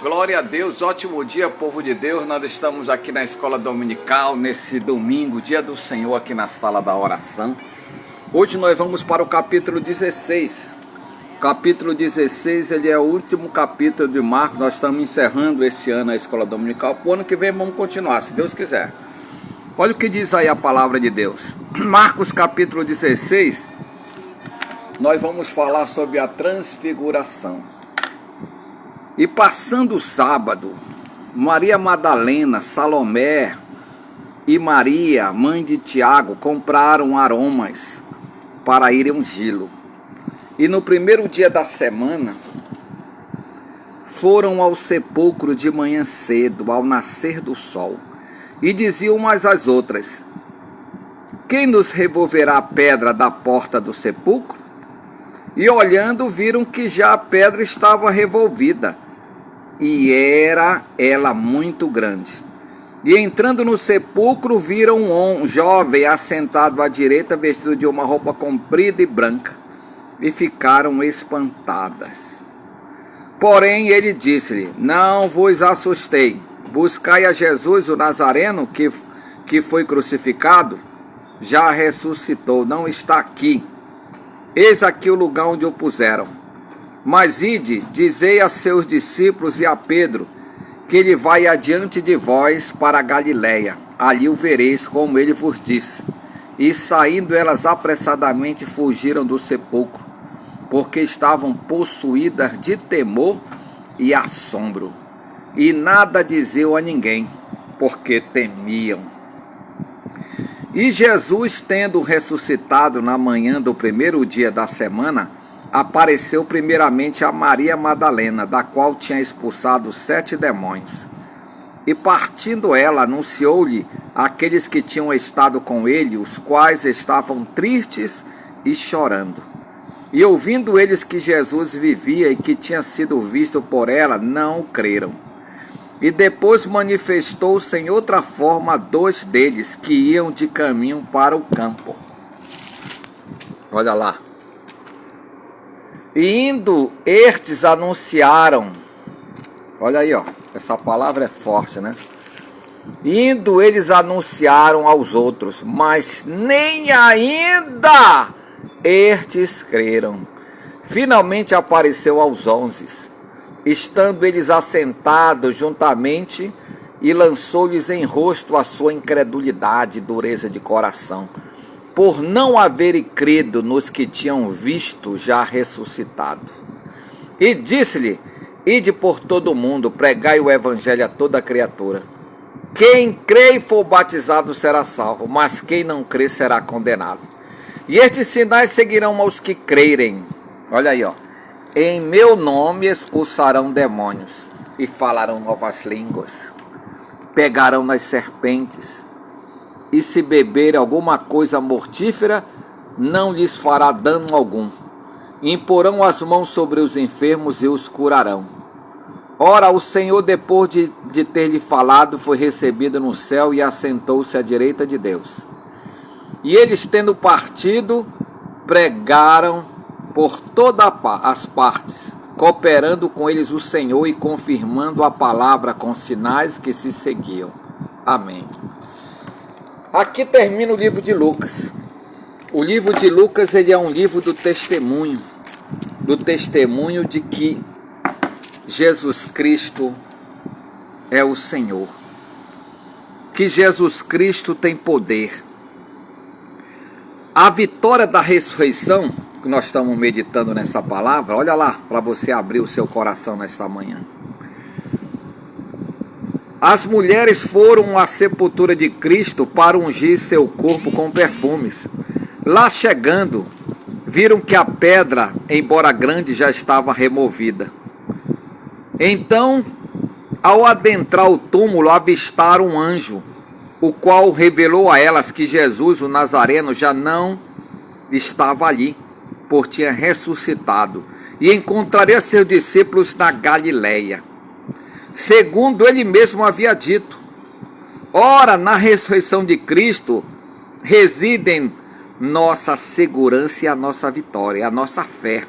glória a Deus, ótimo dia, povo de Deus. Nós estamos aqui na escola dominical, nesse domingo, dia do Senhor, aqui na sala da oração. Hoje nós vamos para o capítulo 16. O capítulo 16, ele é o último capítulo de Marcos. Nós estamos encerrando esse ano a escola dominical. O ano que vem vamos continuar, se Deus quiser. Olha o que diz aí a palavra de Deus. Marcos capítulo 16, nós vamos falar sobre a transfiguração. E passando o sábado, Maria Madalena, Salomé e Maria, mãe de Tiago, compraram aromas para irem ungí-lo. E no primeiro dia da semana, foram ao sepulcro de manhã cedo, ao nascer do sol, e diziam umas às outras: quem nos removerá a pedra da porta do sepulcro? E olhando, viram que já a pedra estava revolvida, e era ela muito grande. E entrando no sepulcro, viram um jovem assentado à direita, vestido de uma roupa comprida e branca, e ficaram espantadas. Porém ele disse-lhe: não vos assustei, buscai a Jesus o Nazareno, que foi crucificado, já ressuscitou, não está aqui. Eis aqui o lugar onde o puseram. Mas ide, dizei a seus discípulos e a Pedro, que ele vai adiante de vós para a Galiléia. Ali o vereis, como ele vos disse. E saindo elas apressadamente fugiram do sepulcro, porque estavam possuídas de temor e assombro. E nada diziam a ninguém, porque temiam. E Jesus, tendo ressuscitado na manhã do primeiro dia da semana, apareceu primeiramente a Maria Madalena, da qual tinha expulsado 7 demônios. E partindo ela, anunciou-lhe aqueles que tinham estado com ele, os quais estavam tristes e chorando. E ouvindo eles que Jesus vivia e que tinha sido visto por ela, não creram. E depois manifestou-se em outra forma a 2 deles, que iam de caminho para o campo. Olha lá. E indo estes anunciaram, olha aí, ó, essa palavra é forte, né? Indo eles anunciaram aos outros, mas nem ainda estes creram. Finalmente apareceu aos 11, estando eles assentados juntamente, e lançou-lhes em rosto a sua incredulidade e dureza de coração, por não haverem crido nos que tinham visto já ressuscitado. E disse-lhe: ide por todo o mundo, pregai o evangelho a toda criatura. Quem crê e for batizado será salvo, mas quem não crê será condenado. E estes sinais seguirão aos que crerem. Olha aí, ó. Em meu nome expulsarão demônios, e falarão novas línguas. Pegarão nas serpentes, e se beberem alguma coisa mortífera, não lhes fará dano algum. Imporão as mãos sobre os enfermos e os curarão. Ora, o Senhor, depois de ter lhe falado, foi recebido no céu e assentou-se à direita de Deus. E eles, tendo partido, pregaram por todas as partes, cooperando com eles o Senhor e confirmando a palavra com sinais que se seguiam. Amém. Aqui termina o livro de Lucas. O livro de Lucas, ele é um livro do testemunho de que Jesus Cristo é o Senhor, que Jesus Cristo tem poder. A vitória da ressurreição, que nós estamos meditando nessa palavra, olha lá, para você abrir o seu coração nesta manhã. As mulheres foram à sepultura de Cristo para ungir seu corpo com perfumes. Lá chegando, viram que a pedra, embora grande, já estava removida. Então, ao adentrar o túmulo, avistaram um anjo, o qual revelou a elas que Jesus, o Nazareno, já não estava ali, por tinha ressuscitado, e encontraria seus discípulos na Galiléia, segundo ele mesmo havia dito. Ora, na ressurreição de Cristo residem nossa segurança e a nossa vitória, a nossa fé.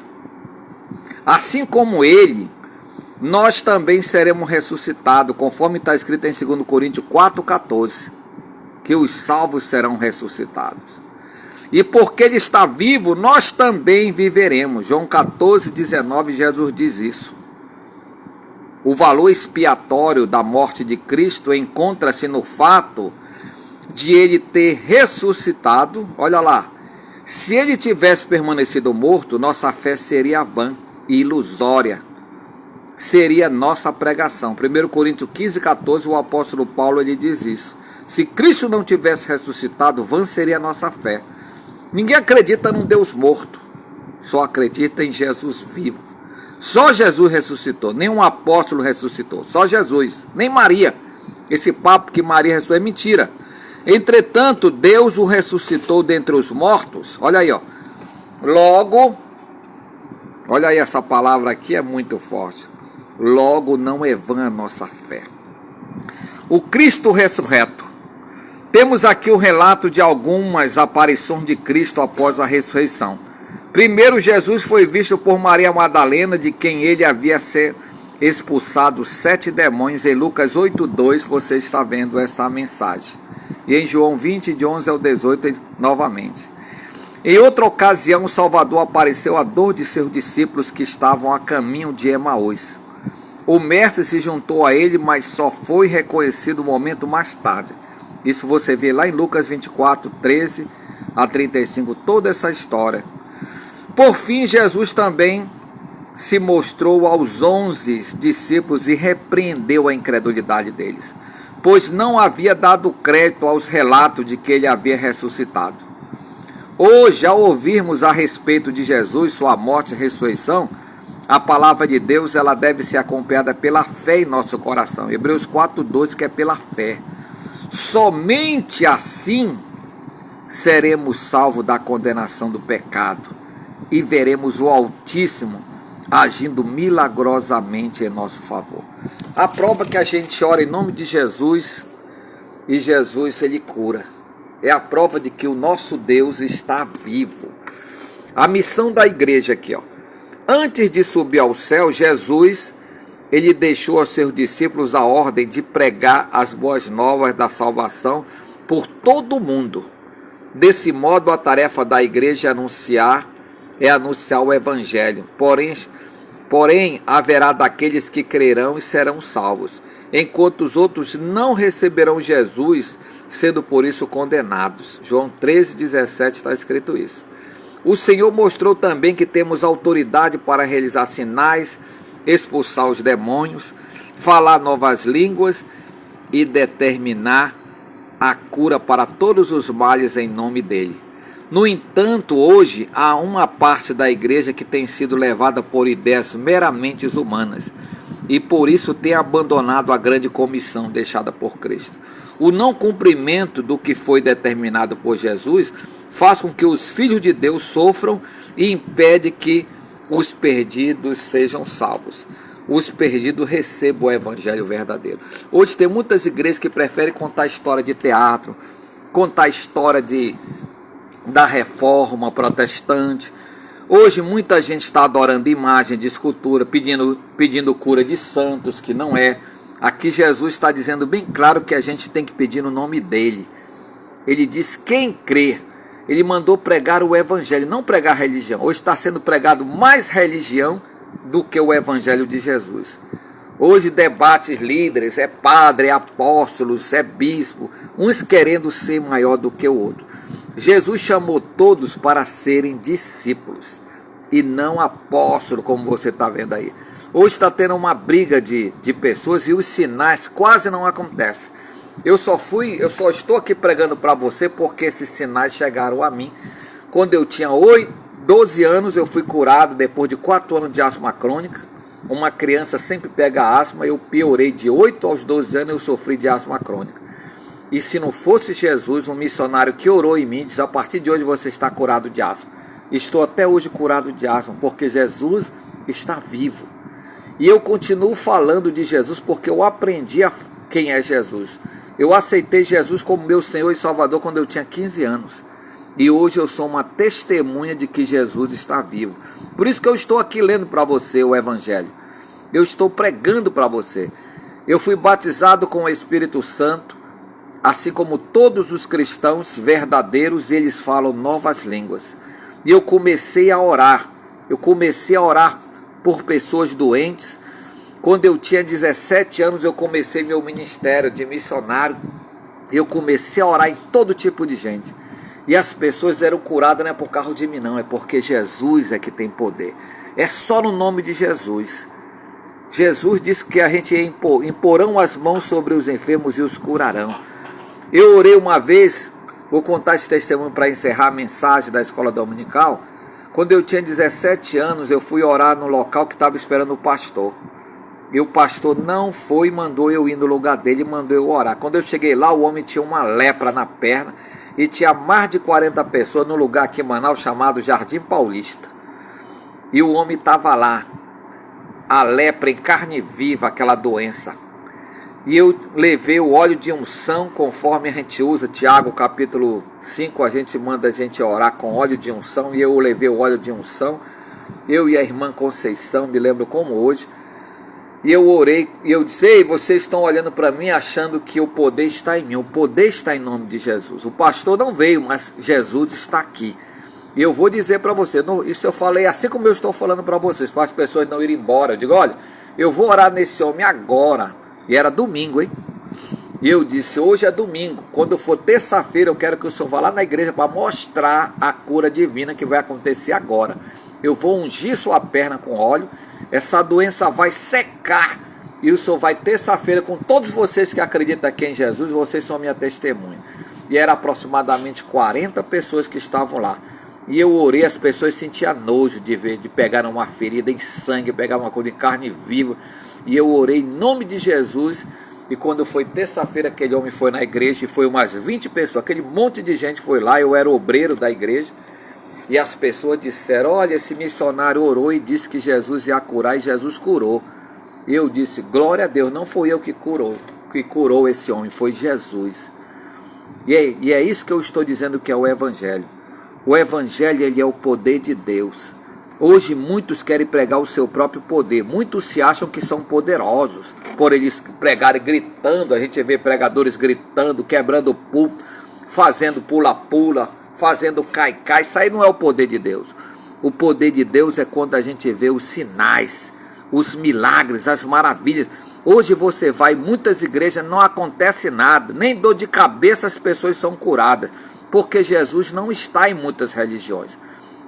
Assim como ele nós também seremos ressuscitados, conforme está escrito em 2 Coríntios 4,14, que os salvos serão ressuscitados. E porque ele está vivo, nós também viveremos. João 14,19, Jesus diz isso. O valor expiatório da morte de Cristo encontra-se no fato de ele ter ressuscitado. Olha lá, se ele tivesse permanecido morto, nossa fé seria vã e ilusória. Seria nossa pregação. 1 Coríntios 15,14, o apóstolo Paulo ele diz isso. Se Cristo não tivesse ressuscitado, vã seria a nossa fé. Ninguém acredita num Deus morto, só acredita em Jesus vivo. Só Jesus ressuscitou, nenhum apóstolo ressuscitou, só Jesus, nem Maria. Esse papo que Maria ressuscitou é mentira. Entretanto, Deus o ressuscitou dentre os mortos. Olha aí, ó. Logo, olha aí, essa palavra aqui é muito forte. Logo não é vã a nossa fé. O Cristo ressurreto. Temos aqui o relato de algumas aparições de Cristo após a ressurreição. Primeiro, Jesus foi visto por Maria Madalena, de quem ele havia expulsado 7 demônios. Em Lucas 8,2 você está vendo essa mensagem. E em João 20, de 11 ao 18, novamente. Em outra ocasião, o Salvador apareceu a 2 de seus discípulos que estavam a caminho de Emaús. O mestre se juntou a ele, mas só foi reconhecido um momento mais tarde. Isso você vê lá em Lucas 24, 13 a 35, toda essa história. Por fim, Jesus também se mostrou aos 11 discípulos e repreendeu a incredulidade deles, pois não havia dado crédito aos relatos de que ele havia ressuscitado. Hoje, ao ouvirmos a respeito de Jesus, sua morte e ressurreição, a palavra de Deus ela deve ser acompanhada pela fé em nosso coração. Hebreus 4,2 que é pela fé. Somente assim seremos salvos da condenação do pecado e veremos o Altíssimo agindo milagrosamente em nosso favor. A prova que a gente ora em nome de Jesus e Jesus ele cura. É a prova de que o nosso Deus está vivo. A missão da igreja aqui, ó. Antes de subir ao céu, Jesus ele deixou aos seus discípulos a ordem de pregar as boas novas da salvação por todo o mundo. Desse modo, a tarefa da igreja é anunciar o evangelho. Porém, haverá daqueles que crerão e serão salvos, enquanto os outros não receberão Jesus, sendo por isso condenados. João 13,17 está escrito isso. O Senhor mostrou também que temos autoridade para realizar sinais, expulsar os demônios, falar novas línguas e determinar a cura para todos os males em nome dele. No entanto, hoje há uma parte da igreja que tem sido levada por ideias meramente humanas e por isso tem abandonado a grande comissão deixada por Cristo. O não cumprimento do que foi determinado por Jesus faz com que os filhos de Deus sofram e impede que os perdidos sejam salvos. Os perdidos recebam o evangelho verdadeiro. Hoje tem muitas igrejas que preferem contar história de teatro, contar história da reforma protestante. Hoje muita gente está adorando imagem de escultura, pedindo cura de santos, que não é. Aqui Jesus está dizendo bem claro que a gente tem que pedir no nome dele. Ele diz quem crê. Ele mandou pregar o evangelho, não pregar religião. Hoje está sendo pregado mais religião do que o evangelho de Jesus. Hoje debates líderes, é padre, é apóstolos, é bispo, uns querendo ser maior do que o outro. Jesus chamou todos para serem discípulos e não apóstolos, como você está vendo aí. Hoje está tendo uma briga de pessoas e os sinais quase não acontecem. Eu só estou aqui pregando para você porque esses sinais chegaram a mim. Quando eu tinha 12 anos, eu fui curado depois de 4 anos de asma crônica. Uma criança sempre pega asma, eu piorei de 8 aos 12 anos, eu sofri de asma crônica. E se não fosse Jesus, um missionário que orou em mim, diz, a partir de hoje você está curado de asma. Estou até hoje curado de asma, porque Jesus está vivo. E eu continuo falando de Jesus porque eu aprendi quem é Jesus. Eu aceitei Jesus como meu Senhor e Salvador quando eu tinha 15 anos. E hoje eu sou uma testemunha de que Jesus está vivo. Por isso que eu estou aqui lendo para você o Evangelho. Eu estou pregando para você. Eu fui batizado com o Espírito Santo, assim como todos os cristãos verdadeiros, eles falam novas línguas. E eu comecei a orar. Eu comecei a orar por pessoas doentes. Quando eu tinha 17 anos, eu comecei meu ministério de missionário. Eu comecei a orar em todo tipo de gente. E as pessoas eram curadas, não é por causa de mim não, é porque Jesus é que tem poder. É só no nome de Jesus. Jesus disse que a gente imporão as mãos sobre os enfermos e os curarão. Eu orei uma vez, vou contar esse testemunho para encerrar a mensagem da escola dominical. Quando eu tinha 17 anos, eu fui orar no local que estava esperando o pastor. E o pastor não foi e mandou eu ir no lugar dele, mandou eu orar. Quando eu cheguei lá, o homem tinha uma lepra na perna e tinha mais de 40 pessoas no lugar aqui em Manaus chamado Jardim Paulista. E o homem estava lá, a lepra em carne viva, aquela doença. E eu levei o óleo de unção, conforme a gente usa, Tiago capítulo 5, a gente manda a gente orar com óleo de unção, e eu levei o óleo de unção, eu e a irmã Conceição, me lembro como hoje, e eu orei, e eu disse: ei, vocês estão olhando para mim achando que o poder está em mim, o poder está em nome de Jesus. O pastor não veio, mas Jesus está aqui. E eu vou dizer para você, isso eu falei assim como eu estou falando para vocês, para as pessoas não irem embora. Eu digo: olha, eu vou orar nesse homem agora. E era domingo, hein? E eu disse: hoje é domingo. Quando for terça-feira, eu quero que o senhor vá lá na igreja para mostrar a cura divina que vai acontecer agora. Eu vou ungir sua perna com óleo. Essa doença vai secar. E o senhor vai terça-feira com todos vocês que acreditam aqui em Jesus. Vocês são minha testemunha. E era aproximadamente 40 pessoas que estavam lá. E eu orei, as pessoas sentiam nojo de ver, de pegar uma ferida em sangue, pegar uma coisa em carne viva. E eu orei em nome de Jesus. E quando foi terça-feira, aquele homem foi na igreja e foi umas 20 pessoas, aquele monte de gente foi lá. Eu era obreiro da igreja. E as pessoas disseram: olha, esse missionário orou e disse que Jesus ia curar, e Jesus curou. E eu disse: glória a Deus, não foi eu que curou esse homem, foi Jesus. E é isso que eu estou dizendo que é o Evangelho. O Evangelho, ele é o poder de Deus. Hoje muitos querem pregar o seu próprio poder. Muitos se acham que são poderosos por eles pregarem gritando. A gente vê pregadores gritando, quebrando o púlpito, fazendo pula-pula, fazendo cai-cai. Isso aí não é o poder de Deus. O poder de Deus é quando a gente vê os sinais, os milagres, as maravilhas. Hoje você vai em muitas igrejas, não acontece nada, nem dor de cabeça as pessoas são curadas, porque Jesus não está em muitas religiões.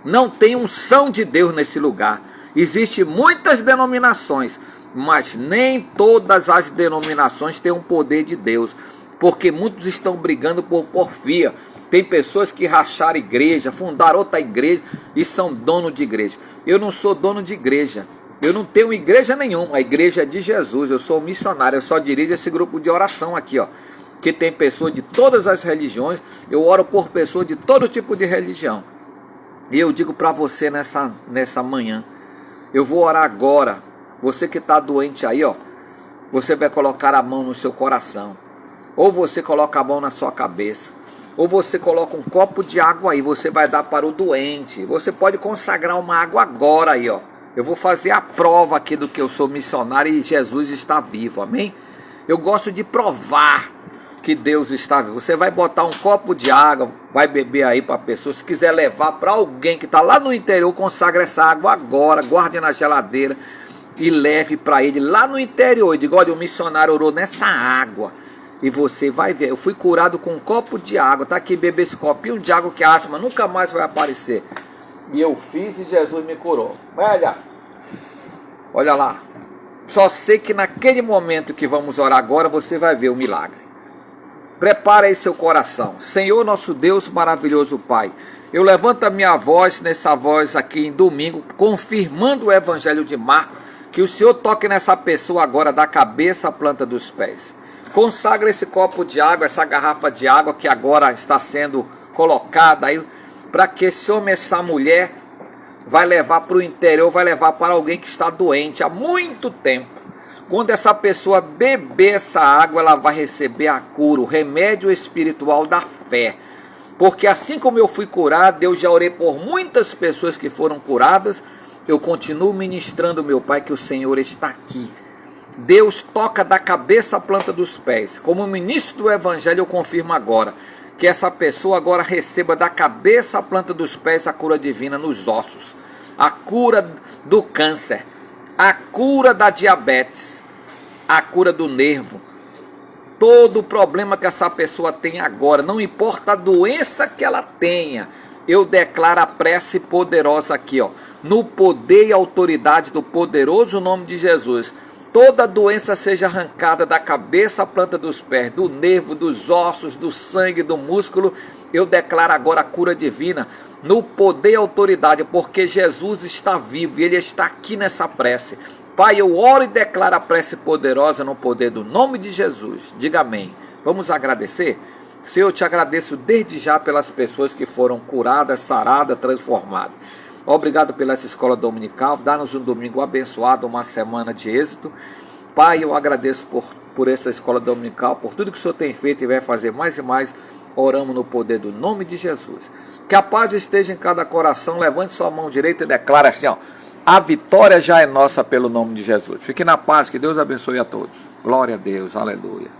Não tem unção de Deus nesse lugar. Existem muitas denominações, mas nem todas as denominações têm um poder de Deus, porque muitos estão brigando por porfia. Tem pessoas que racharam igreja, fundaram outra igreja e são dono de igreja. Eu não sou dono de igreja. Eu não tenho igreja nenhuma. A igreja é de Jesus. Eu sou missionário. Eu só dirijo esse grupo de oração aqui, ó, que tem pessoas de todas as religiões. Eu oro por pessoas de todo tipo de religião. E eu digo para você nessa manhã, eu vou orar agora. Você que está doente aí, ó, você vai colocar a mão no seu coração. Ou você coloca a mão na sua cabeça. Ou você coloca um copo de água aí, você vai dar para o doente. Você pode consagrar uma água agora aí, ó. Eu vou fazer a prova aqui do que eu sou missionário e Jesus está vivo, amém? Eu gosto de provar que Deus está vivo. Você vai botar um copo de água, vai beber aí para a pessoa. Se quiser levar para alguém que está lá no interior, consagra essa água agora, guarde na geladeira e leve para ele lá no interior. E diga: olha, o missionário orou nessa água. E você vai ver, eu fui curado com um copo de água. Tá aqui, bebe esse copinho de água que a asma nunca mais vai aparecer. E eu fiz e Jesus me curou. Olha lá. Só sei que naquele momento que vamos orar agora, você vai ver o milagre. Prepara aí seu coração. Senhor nosso Deus, maravilhoso Pai, eu levanto a minha voz, nessa voz aqui em domingo, confirmando o Evangelho de Marcos, que o Senhor toque nessa pessoa agora, da cabeça à planta dos pés. Consagra esse copo de água, essa garrafa de água que agora está sendo colocada aí, para que esse homem, essa mulher, vai levar para o interior, vai levar para alguém que está doente há muito tempo. Quando essa pessoa beber essa água, ela vai receber a cura, o remédio espiritual da fé. Porque assim como eu fui curado, eu já orei por muitas pessoas que foram curadas, Eu continuo ministrando, meu Pai, que o Senhor está aqui. Deus toca da cabeça à planta dos pés. Como ministro do Evangelho, eu confirmo agora que essa pessoa agora receba da cabeça à planta dos pés a cura divina nos ossos, a cura do câncer, a cura da diabetes, a cura do nervo. Todo o problema que essa pessoa tem agora, não importa a doença que ela tenha, eu declaro a prece poderosa aqui, ó, no poder e autoridade do poderoso nome de Jesus. Toda doença seja arrancada da cabeça à planta dos pés, do nervo, dos ossos, do sangue, do músculo. Eu declaro agora a cura divina no poder e autoridade, porque Jesus está vivo e Ele está aqui nessa prece. Pai, eu oro e declaro a prece poderosa no poder do nome de Jesus. Diga amém. Vamos agradecer? Senhor, eu te agradeço desde já pelas pessoas que foram curadas, saradas, transformadas. Obrigado pela essa escola dominical. Dá-nos um domingo abençoado, uma semana de êxito. Pai, eu agradeço por essa escola dominical, por tudo que o Senhor tem feito e vai fazer mais e mais. Oramos no poder do nome de Jesus. Que a paz esteja em cada coração. Levante sua mão direita e declare assim, ó: a vitória já é nossa pelo nome de Jesus. Fique na paz, que Deus abençoe a todos. Glória a Deus, aleluia.